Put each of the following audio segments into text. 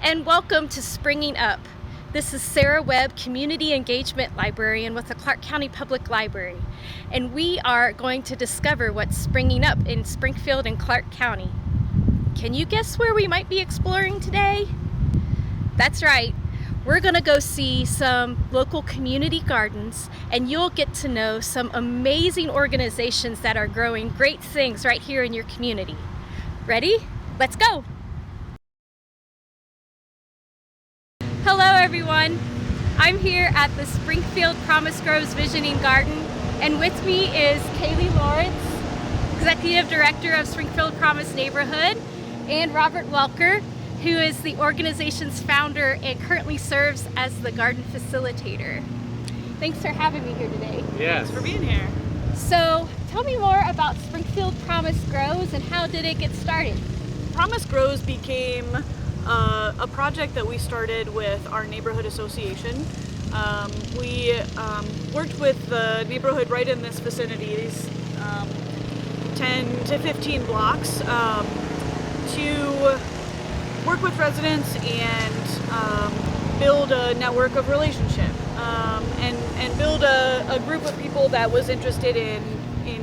and welcome to Springing Up. This is Sarah Webb, Community Engagement Librarian with the Clark County Public Library, and we are going to discover what's springing up in Springfield and Clark County. Can you guess where we might be exploring today? That's right, we're going to go see some local community gardens, and you'll get to know some amazing organizations that are growing great things right here in your community. Ready? Let's go! Hello everyone, I'm here at the Springfield Promise Groves Visioning Garden, and with me is Kaylee Lawrence, Executive Director of Springfield Promise Neighborhood, and Robert Welker, who is the organization's founder and currently serves as the garden facilitator. Thanks for having me here today. Yes. Thanks for being here. So tell me more about Springfield Promise Grows and how did it get started? Promise Grows became a project that we started with our neighborhood association. We worked with the neighborhood right in this vicinity, these 10 to 15 blocks, to work with residents and build a network of relationship and build a group of people that was interested in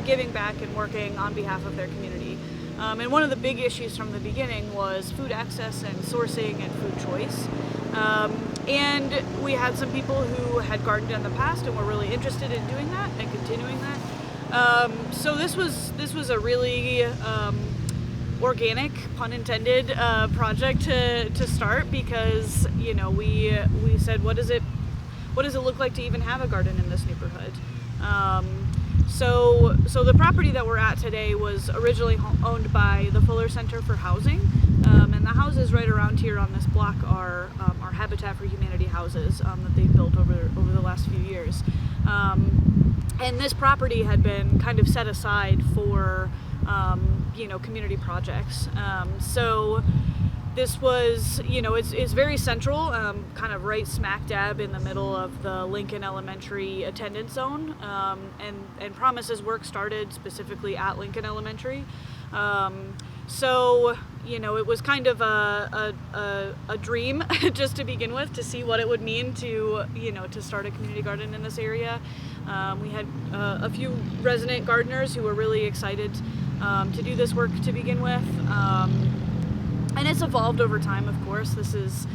giving back and working on behalf of their community. And one of the big issues from the beginning was food access and sourcing and food choice. And we had some people who had gardened in the past and were really interested in doing that and continuing that. So this was a really organic, pun intended, project to start because we said, what does it look like to even have a garden in this neighborhood? So the property that we're at today was originally owned by the Fuller Center for Housing, and the houses right around here on this block are Habitat for Humanity houses that they've built over the last few years. And this property had been kind of set aside for community projects. So this was, it's very central, kind of right smack dab in the middle of the Lincoln Elementary attendance zone. And Promise's work started specifically at Lincoln Elementary. So it was kind of a dream just to begin with, to see what it would mean to start a community garden in this area. We had a few resident gardeners who were really excited to do this work to begin with. And it's evolved over time, of course. This is,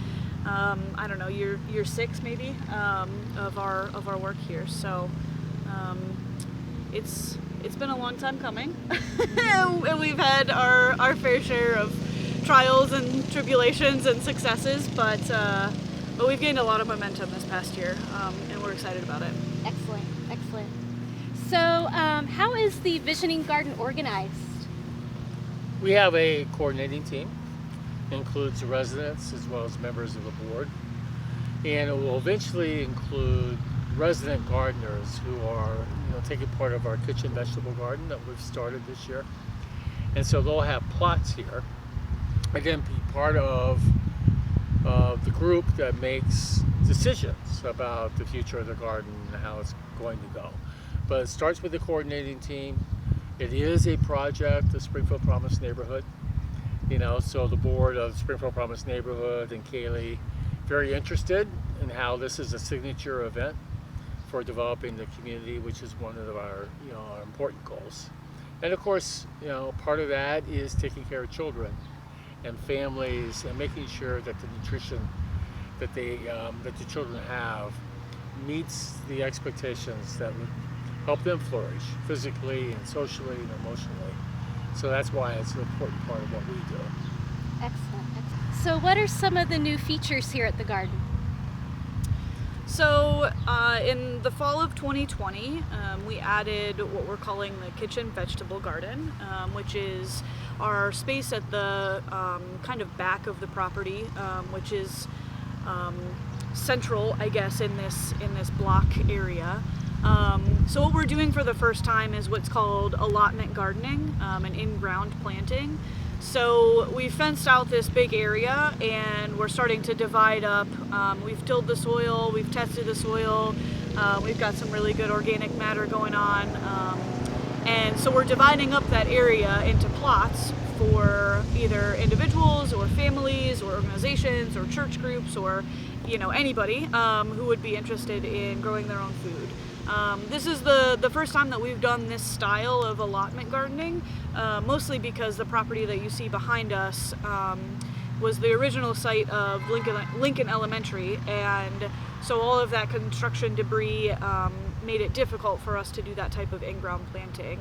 I don't know, year 6 maybe of our work here. So it's been a long time coming, and we've had our fair share of trials and tribulations and successes, but we've gained a lot of momentum this past year, and we're excited about it. Excellent, excellent. So how is the Visioning Garden organized? We have a coordinating team. Includes residents as well as members of the board, and it will eventually include resident gardeners who are taking part of our kitchen vegetable garden that we've started this year, and so they'll have plots here and then be part of the group that makes decisions about the future of the garden and how it's going to go. But it starts with the coordinating team. It is a project, the Springfield Promise Neighborhood. So the board of Springfield Promise Neighborhood and Kaylee, very interested in how this is a signature event for developing the community, which is one of our important goals. And of course, part of that is taking care of children and families and making sure that the nutrition that that the children have meets the expectations that would help them flourish physically and socially and emotionally. So that's why it's an important part of what we do. Excellent. So what are some of the new features here at the garden? So in the fall of 2020, we added what we're calling the kitchen vegetable garden, which is our space at the kind of back of the property, which is central, I guess, in this block area. So what we're doing for the first time is what's called allotment gardening, and in-ground planting. So we fenced out this big area and we're starting to divide up. We've tilled the soil, we've tested the soil, we've got some really good organic matter going on. And so we're dividing up that area into plots for either individuals or families or organizations or church groups or anybody who would be interested in growing their own food. This is the first time that we've done this style of allotment gardening, mostly because the property that you see behind us was the original site of Lincoln Elementary, and so all of that construction debris made it difficult for us to do that type of in-ground planting.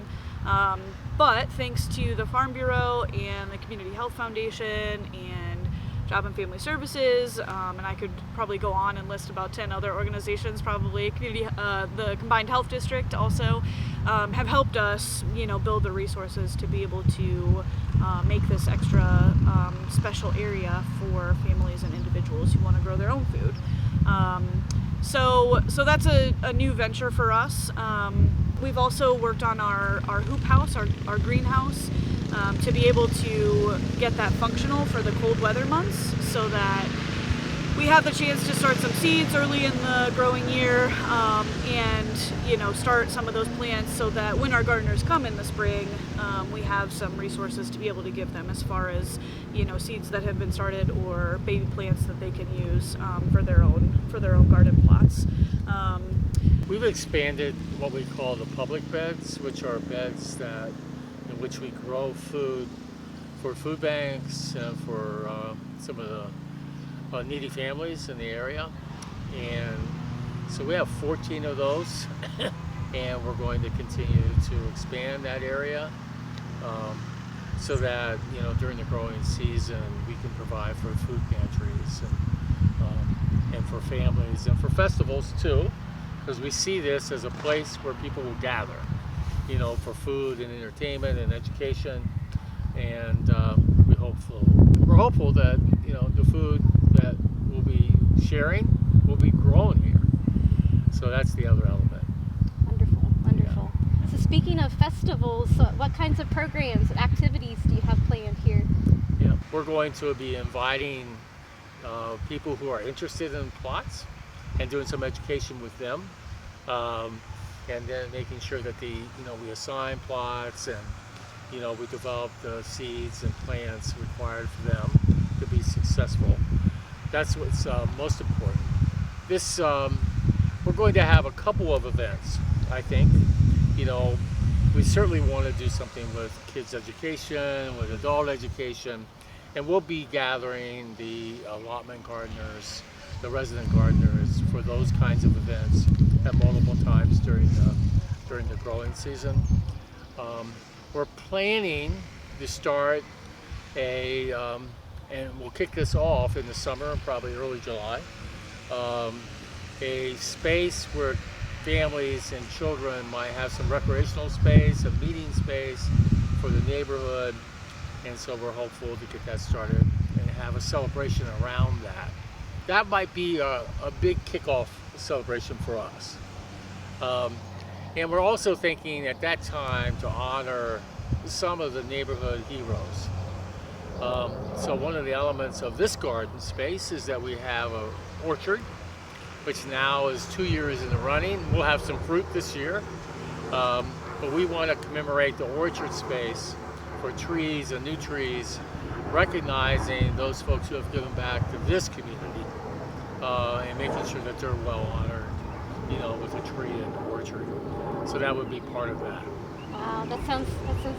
But thanks to the Farm Bureau and the Community Health Foundation and Job and Family Services, and I could probably go on and list about 10 other organizations, probably the Combined Health District also, have helped us, build the resources to be able to make this extra special area for families and individuals who want to grow their own food. So that's a new venture for us. We've also worked on our hoop house, our greenhouse, to be able to get that functional for the cold weather months, so that we have the chance to start some seeds early in the growing year, and start some of those plants, so that when our gardeners come in the spring, we have some resources to be able to give them, as far as seeds that have been started or baby plants that they can use for their own garden plots. We've expanded what we call the public beds, which are beds in which we grow food for food banks and for some of the needy families in the area. And so we have 14 of those, and we're going to continue to expand that area so that during the growing season we can provide for food pantries and for families and for festivals too, because we see this as a place where people will gather, for food and entertainment and education, and we're hopeful that the food that we'll be sharing will be grown here. So that's the other element. Wonderful. Yeah. So speaking of festivals, what kinds of programs and activities do you have planned here? Yeah, we're going to be inviting people who are interested in plots and doing some education with them. And then making sure that we assign plots, and we develop the seeds and plants required for them to be successful. That's what's most important. This we're going to have a couple of events. I think we certainly want to do something with kids education, with adult education, and we'll be gathering the allotment gardeners, the resident gardeners, for those kinds of events at multiple times during the growing season. We're planning to start and we'll kick this off in the summer, probably early July, a space where families and children might have some recreational space, a meeting space for the neighborhood, and so we're hopeful to get that started and have a celebration around that. That might be a big kickoff celebration for us. And we're also thinking at that time to honor some of the neighborhood heroes. So one of the elements of this garden space is that we have an orchard, which now is 2 years in the running. We'll have some fruit this year, but we want to commemorate the orchard space for trees and new trees, recognizing those folks who have given back to this community, and making sure that they're well honored, with a tree in the orchard. So that would be part of that. Wow, that sounds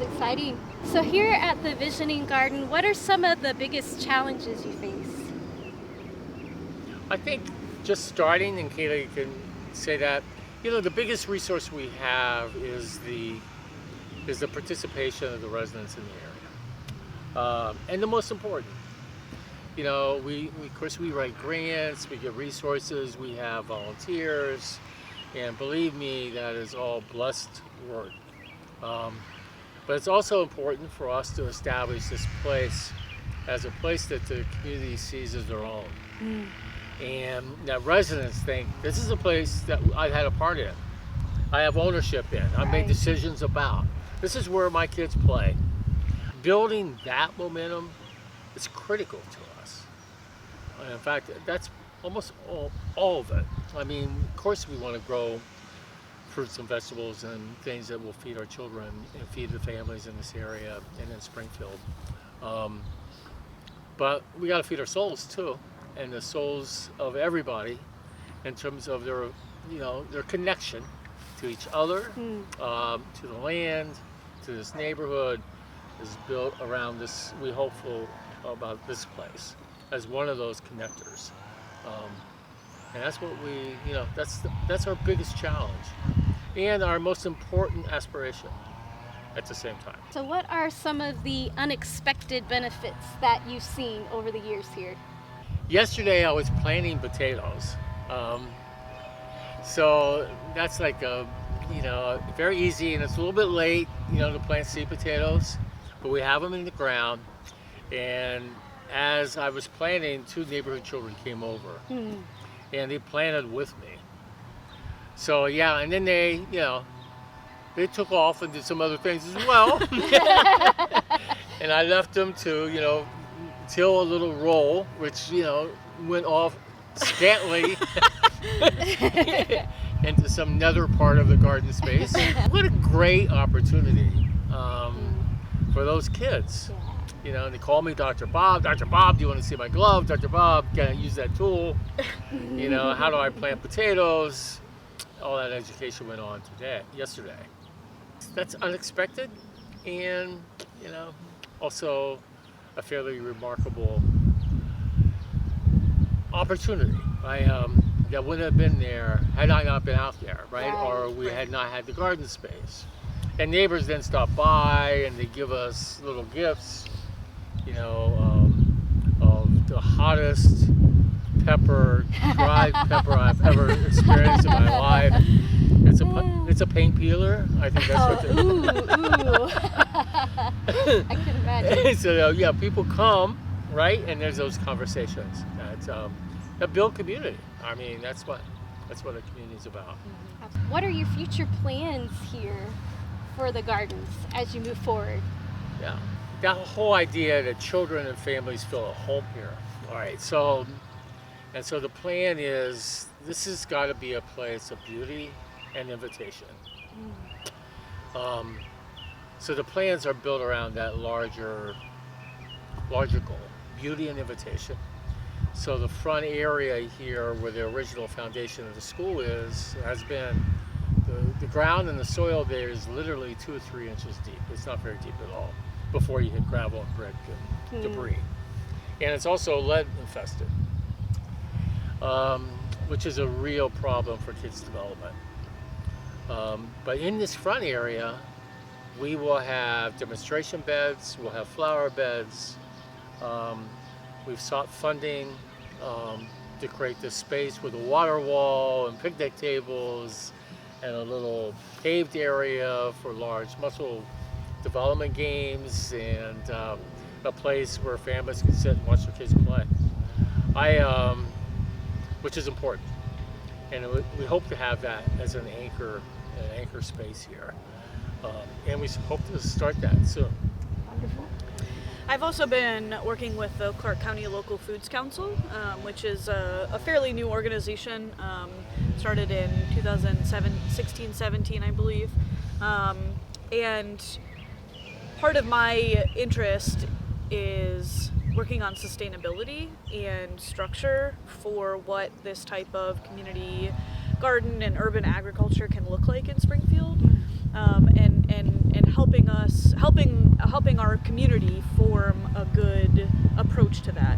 exciting. So here at the Visioning Garden, what are some of the biggest challenges you face? I think just starting, and Kayla can say that, the biggest resource we have is the participation of the residents in the area, and the most important. We of course we write grants, we get resources, we have volunteers, and believe me, that is all blessed work. But it's also important for us to establish this place as a place that the community sees as their own. And that residents think, this is a place that I've had a part in. I have ownership in. I've made decisions about. This is where my kids play. Building that momentum is critical to us. In fact, that's almost all of it. I mean, of course we want to grow fruits and vegetables and things that will feed our children and feed the families in this area and in Springfield. But we got to feed our souls too, and the souls of everybody in terms of their, their connection to each other, to the land, to this neighborhood is built around this. We hopeful about this place as one of those connectors, and that's what we, that's our biggest challenge and our most important aspiration at the same time. So what are some of the unexpected benefits that you've seen over the years here? Yesterday I was planting potatoes. So that's like very easy, and it's a little bit late, to plant seed potatoes, but we have them in the ground. And as I was planting, 2 neighborhood children came over and they planted with me. So yeah, and then they took off and did some other things as well. And I left them to, till a little roll, which, went off scantily into some nether part of the garden space. What a great opportunity for those kids. And they call me Dr. Bob. Dr. Bob, do you want to see my glove? Dr. Bob, can I use that tool? How do I plant potatoes? All that education went on yesterday. That's unexpected, and also a fairly remarkable opportunity. That wouldn't have been there had I not been out there, right? Or we had not had the garden space. And neighbors then stop by and they give us little gifts, of the hottest dried pepper I've ever experienced in my life. It's a paint peeler. I think that's what Ooh. I can imagine. So people come, right, and there's those conversations that build community. I mean, that's what a community is about. What are your future plans here for the gardens as you move forward? Yeah, that whole idea that children and families feel at home here. All right, so the plan is this has got to be a place of beauty and invitation. So the plans are built around that larger goal, beauty and invitation. So the front area here where the original foundation of the school has been, the ground and the soil there is literally 2 or 3 inches deep. It's not very deep at all before you hit gravel and brick and debris. And it's also lead infested, which is a real problem for kids' development. But in this front area, we will have demonstration beds, we'll have flower beds. We've sought funding to create this space with a water wall and picnic tables and a little paved area for large muscle development games and a place where families can sit and watch their kids play. Which is important. And we hope to have that as an anchor space here. And we hope to start that soon. Wonderful. I've also been working with the Clark County Local Foods Council, which is a fairly new organization, started in 2016-17, I believe. And part of my interest is working on sustainability and structure for what this type of community garden and urban agriculture can look like in Springfield, and helping our community form a good approach to that,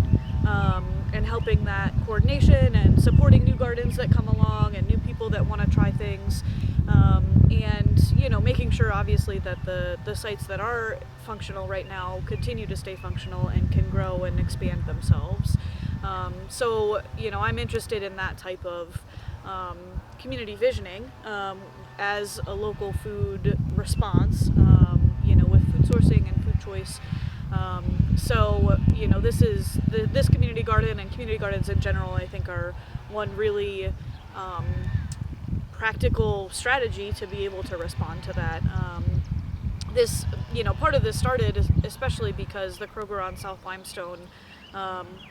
and helping that coordination and supporting new gardens that come along and new people that want to try things, and making sure obviously that the sites that are functional right now continue to stay functional and can grow and expand themselves. So I'm interested in that type of community visioning as a local food response, with food sourcing and food choice. So this community garden and community gardens in general, I think, are one really practical strategy to be able to respond to that. Part of this started especially because the Kroger on South Limestone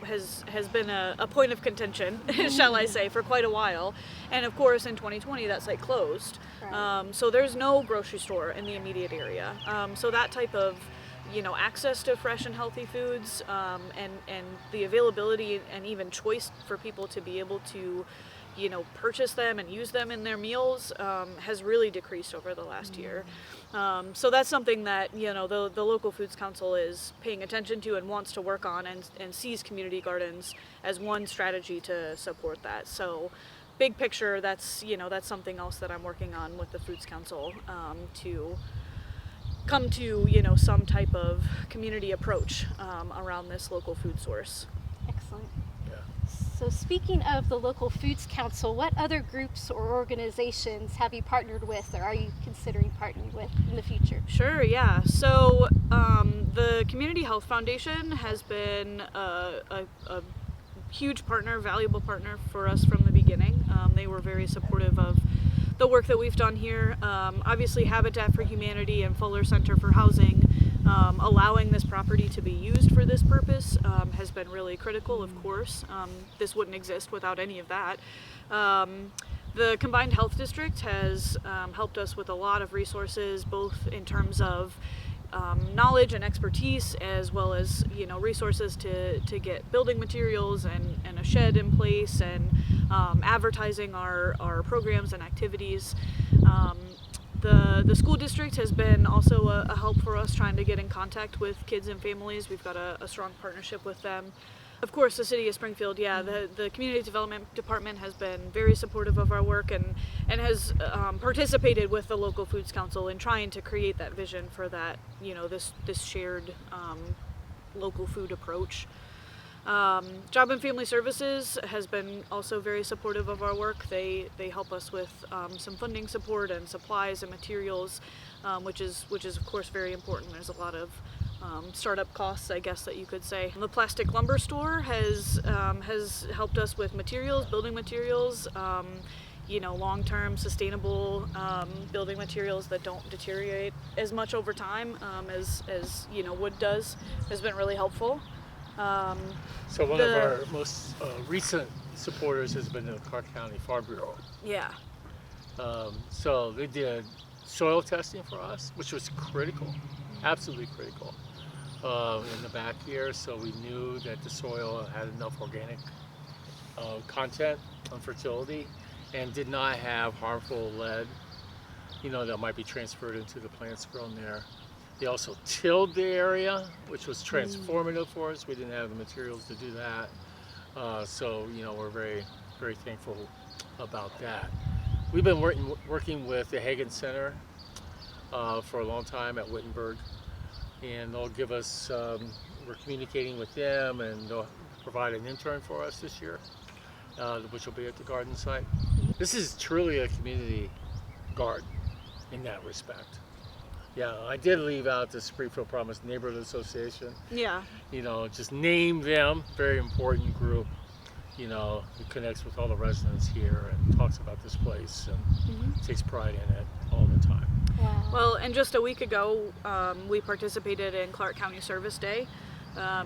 has been a point of contention, shall I say, for quite a while. And of course, in 2020, that site closed. Right. So there's no grocery store in the immediate area. So that type of access to fresh and healthy foods, and the availability and even choice for people to be able to purchase them and use them in their meals has really decreased over the last year. So that's something that the local foods council is paying attention to and wants to work on, and sees community gardens as one strategy to support that. So big picture, that's something else that I'm working on with the foods council, to come to some type of community approach around this local food source. Excellent. Yeah. So speaking of the local foods council, what other groups or organizations have you partnered with, or are you considering partnering with in the future? Sure, yeah. So the Community Health Foundation has been a huge partner, valuable partner for us from the beginning. They were very supportive of the work that we've done here. Obviously, Habitat for Humanity and Fuller Center for Housing, allowing this property to be used for this purpose has been really critical, of course. This wouldn't exist without any of that. The Combined Health District has helped us with a lot of resources, both in terms of knowledge and expertise, as well as resources to get building materials and a shed in place, and advertising our programs and activities. The school district has been also a help for us trying to get in contact with kids and families. We've got a strong partnership with them. Of course, the city of Springfield, the community development department has been very supportive of our work, and has participated with the local foods council in trying to create that vision for that, this shared local food approach. Job and Family Services has been also very supportive of our work. They help us with some funding support and supplies and materials, which is of course very important. There's a lot of startup costs, I guess that you could say. The Plastic Lumber Store has helped us with materials, building materials, long-term sustainable building materials that don't deteriorate as much over time as wood does, has been really helpful. So one of our most recent supporters has been the Clark County Farm Bureau. Yeah. So they did soil testing for us, which was critical, absolutely critical, in the back here. So we knew that the soil had enough organic content and fertility, and did not have harmful lead, that might be transferred into the plants grown there. They also tilled the area, which was transformative for us. We didn't have the materials to do that. So, we're very, very thankful about that. We've been working with the Hagen Center for a long time at Wittenberg, and they'll give us, we're communicating with them, and they'll provide an intern for us this year, which will be at the garden site. This is truly a community garden in that respect. Yeah, I did leave out the Springfield Promise Neighborhood Association. Yeah. Just name them, very important group, who connects with all the residents here and talks about this place and takes pride in it all the time. Wow. Well, and just a week ago, we participated in Clark County Service Day.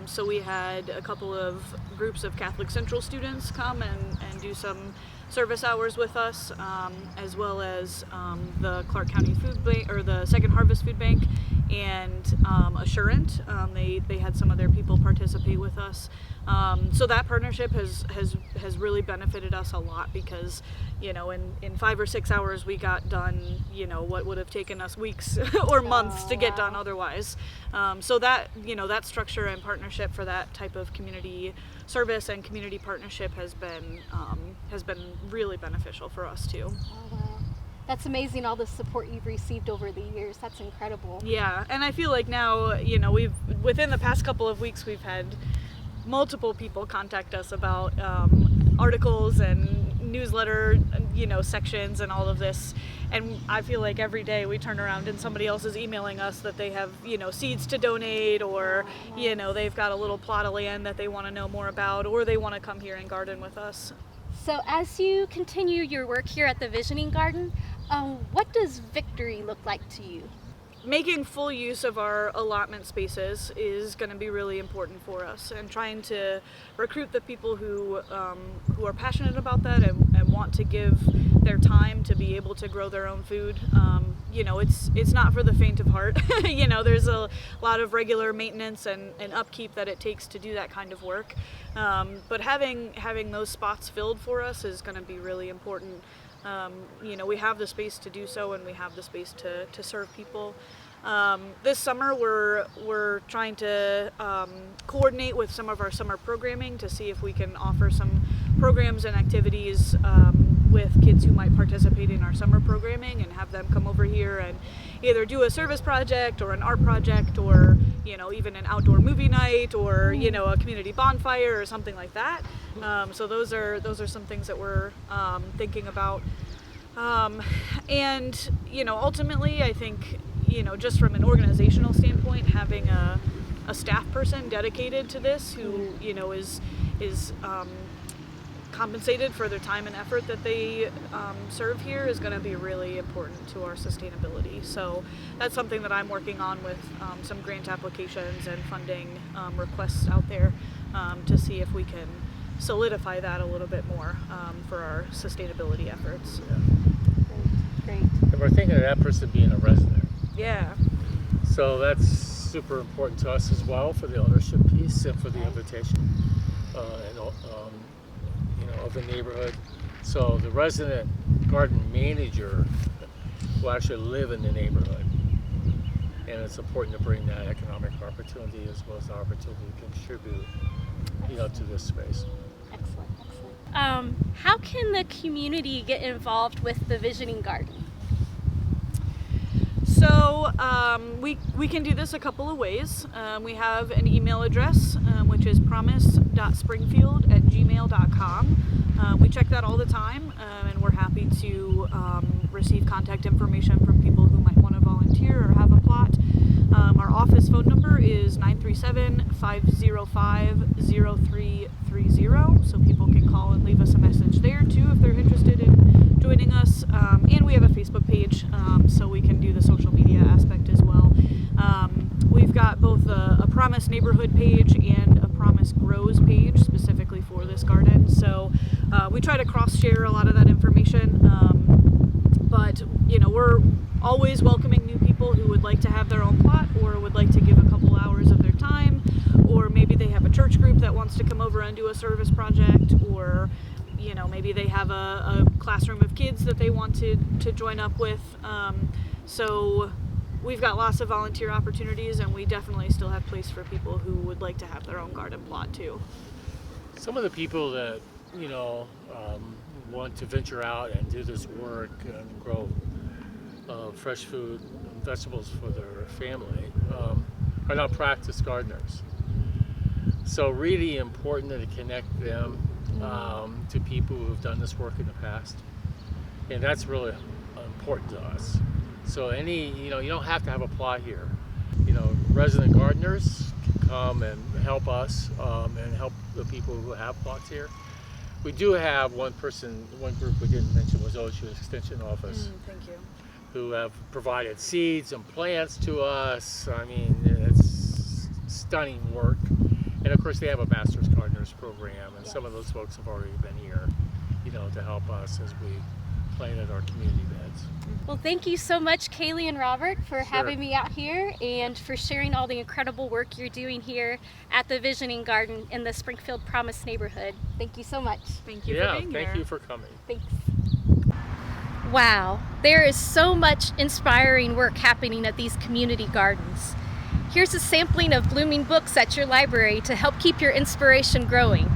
So we had a couple of groups of Catholic Central students come and do some service hours with us, as well as the Clark County Food Bank, or the Second Harvest Food Bank, and Assurant. They had some of their people participate with us. So that partnership has really benefited us a lot, because in 5 or 6 hours we got done what would have taken us weeks or months to get done otherwise. So that that structure and partnership for that type of community service and community partnership has been really beneficial for us too. Oh, wow. That's amazing, all the support you've received over the years. That's incredible. Yeah, and I feel like now, within the past couple of weeks, we've had multiple people contact us about articles and newsletter, sections and all of this. And I feel like every day we turn around and somebody else is emailing us that they have, seeds to donate, or, they've got a little plot of land that they want to know more about, or they want to come here and garden with us. So as you continue your work here at the Visioning Garden, what does victory look like to you? making full use of our allotment spaces is going to be really important for us, and trying to recruit the people who are passionate about that and want to give their time to be able to grow their own food. It's not for the faint of heart. There's a lot of regular maintenance and upkeep that it takes to do that kind of work. But having those spots filled for us is going to be really important. We have the space to do so, and we have the space to serve people. This summer we're trying to coordinate with some of our summer programming to see if we can offer some programs and activities with kids who might participate in our summer programming, and have them come over here and either do a service project or an art project, or even an outdoor movie night, or a community bonfire or something like that. So those are some things that we're thinking about. And ultimately, I think just from an organizational standpoint, having a staff person dedicated to this who is compensated for their time and effort that they serve here is going to be really important to our sustainability. So that's something that I'm working on with some grant applications and funding requests out there to see if we can solidify that a little bit more for our sustainability efforts. Yeah. Great. And we're thinking of that person being a resident. Yeah. So that's super important to us as well, for the ownership piece and for the invitation of the neighborhood. So the resident garden manager will actually live in the neighborhood, and it's important to bring that economic opportunity as well as the opportunity to contribute to this space. Excellent. How can the community get involved with the Visioning Garden? So we can do this a couple of ways. We have an email address, which is promise.springfield@gmail.com. We check that all the time, and we're happy to receive contact information from people who might want to volunteer or have a plot. Our office phone number is 937-505-0330, so people can call and leave us a message there too if they're interested in joining us. And we have a Facebook page, so we can do the social media aspect as well. We've got both a Promise Neighborhood page and a Promise Grows page specifically for this garden. So we try to cross-share a lot of that information, but we're always welcoming new people who would like to have their own plot, or would like to give a couple hours of their time, or maybe they have a church group that wants to come over and do a service project, or maybe they have a classroom of kids that they want to join up with. So we've got lots of volunteer opportunities, and we definitely still have place for people who would like to have their own garden plot too. Some of the people that want to venture out and do this work and grow fresh food and vegetables for their family are not practiced gardeners. So really important to connect them to people who have done this work in the past, and that's really important to us. So you don't have to have a plot here. Resident gardeners can come and help us and help the people who have plots here. We do have one group we didn't mention was OSU Extension Office. Thank you. Who have provided seeds and plants to us. I mean, it's stunning work. And of course they have a Master's Gardeners program, and some of those folks have already been here, to help us as we planted our community beds. Well, thank you so much, Kaylee and Robert, for having me out here and for sharing all the incredible work you're doing here at the Visioning Garden in the Springfield Promise neighborhood. Thank you so much. Thank you for being here. Thank you for coming. Thanks. Wow, there is so much inspiring work happening at these community gardens. Here's a sampling of blooming books at your library to help keep your inspiration growing.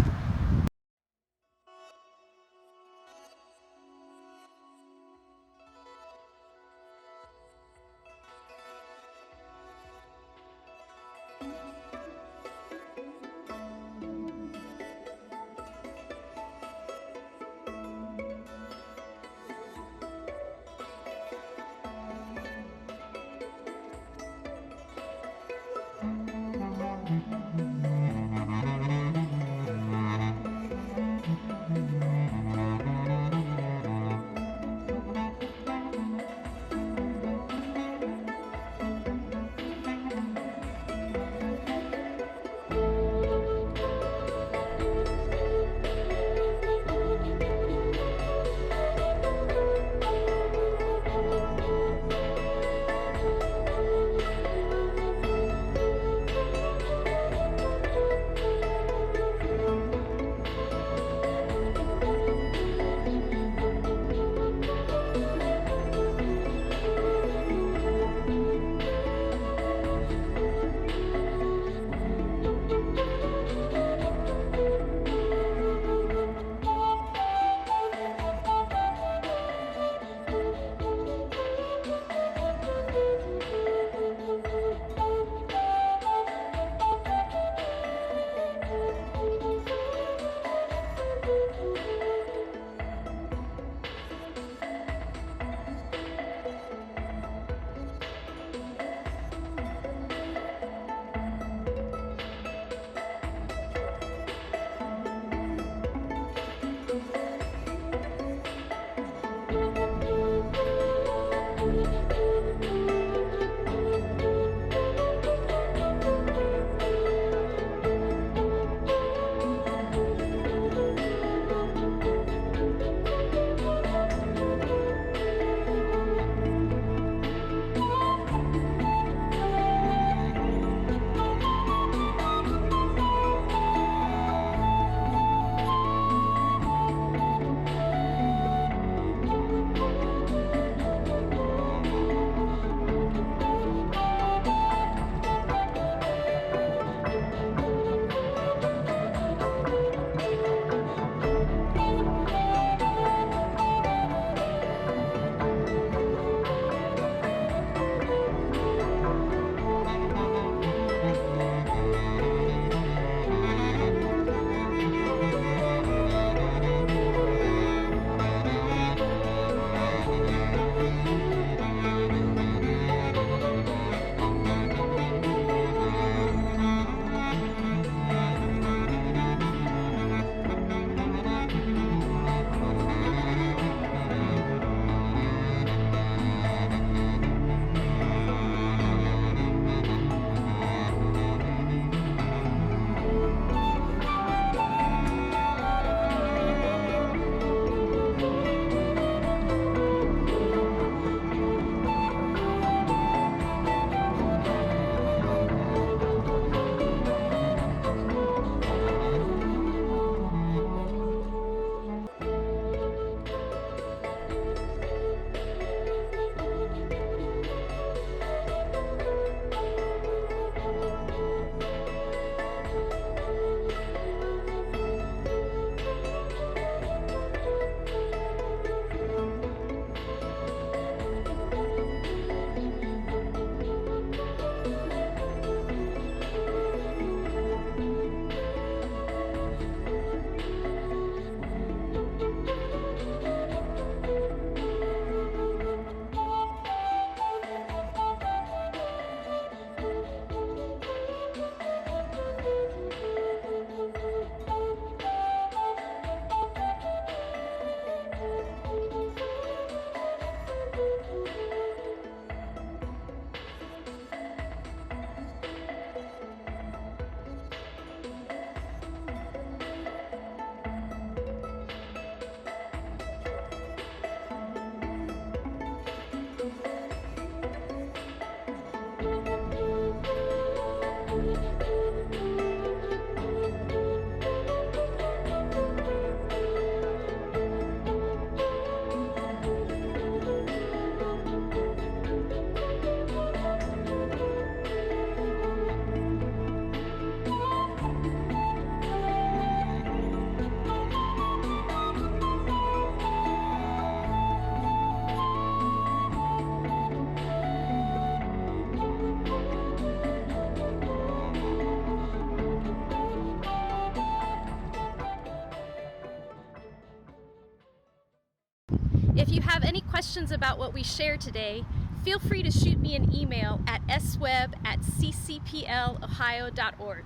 If you have any questions about what we shared today, feel free to shoot me an email at sweb@ccplohio.org.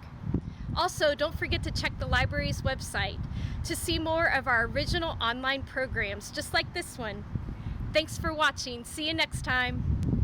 Also, don't forget to check the library's website to see more of our original online programs just like this one. Thanks for watching. See you next time.